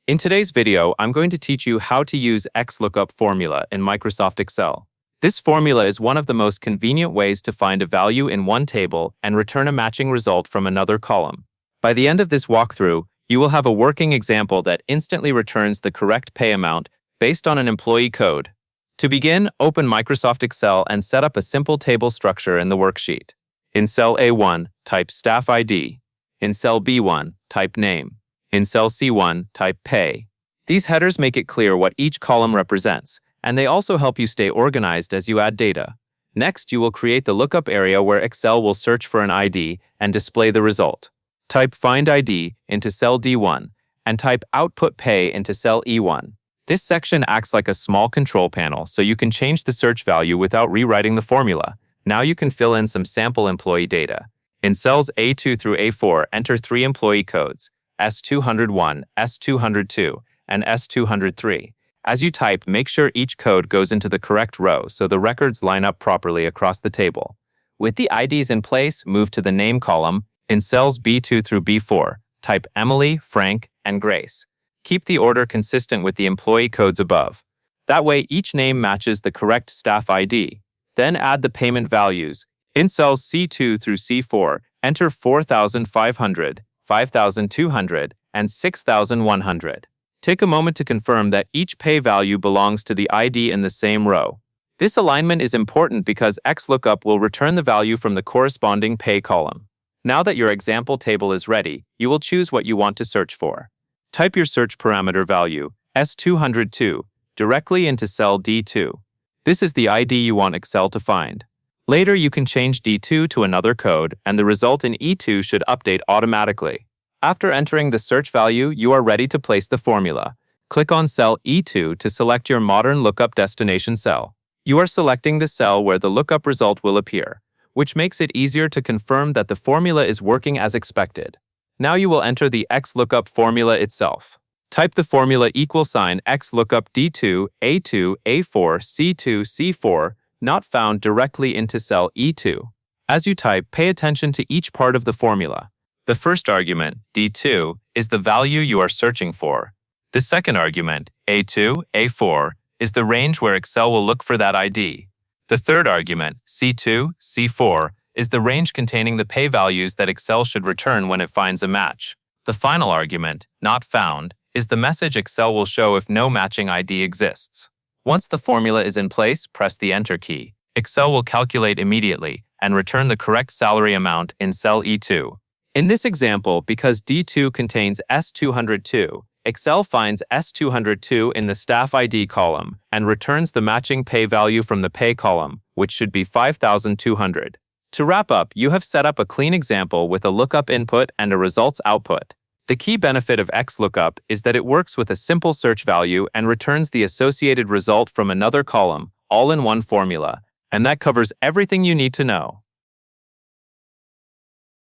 In today's video, I'm going to teach you how to use Xlookup formula in Microsoft Excel. This formula is one of the most convenient ways to find a value in one table and return a matching result from another column. By the end of this walkthrough, you will have a working example that instantly returns the correct pay amount based on an employee code. To begin, open Microsoft Excel and set up a simple table structure in the worksheet. In cell A1, type Staff ID. In cell B1, type Name. In cell C1, type Pay. These headers make it clear what each column represents, and they also help you stay organized as you add data. Next, you will create the lookup area where Excel will search for an ID and display the result. Type Find ID into cell D1 and type Output Pay into cell E1. This section acts like a small control panel, so you can change the search value without rewriting the formula. Now you can fill in some sample employee data. In cells A2 through A4, enter 3 employee codes, S201, S202, and S203. As you type, make sure each code goes into the correct row so the records line up properly across the table. With the IDs in place, move to the Name column. In cells B2 through B4, type Emily, Frank, and Grace. Keep the order consistent with the employee codes above. That way, each name matches the correct staff ID. Then add the payment values. In cells C2 through C4, enter 4,500, 5,200, and 6,100. Take a moment to confirm that each pay value belongs to the ID in the same row. This alignment is important because Xlookup will return the value from the corresponding pay column. Now that your example table is ready, you will choose what you want to search for. Type your search parameter value, S202, directly into cell D2. This is the ID you want Excel to find. Later, you can change D2 to another code, and the result in E2 should update automatically. After entering the search value, you are ready to place the formula. Click on cell E2 to select your modern lookup destination cell. You are selecting the cell where the lookup result will appear, which makes it easier to confirm that the formula is working as expected. Now you will enter the Xlookup formula itself. Type the formula $Xlookup D2, A2, A4, C2, C4, not found directly into cell E2. As you type, pay attention to each part of the formula. The first argument, D2, is the value you are searching for. The second argument, A2, A4, is the range where Excel will look for that ID. The third argument, C2, C4, is the range containing the pay values that Excel should return when it finds a match. The final argument, not found, is the message Excel will show if no matching ID exists. Once the formula is in place, press the Enter key. Excel will calculate immediately and return the correct salary amount in cell E2. In this example, because D2 contains S202, Excel finds S202 in the Staff ID column and returns the matching pay value from the Pay column, which should be 5,200. To wrap up, you have set up a clean example with a lookup input and a results output. The key benefit of Xlookup is that it works with a simple search value and returns the associated result from another column, all in one formula, and that covers everything you need to know.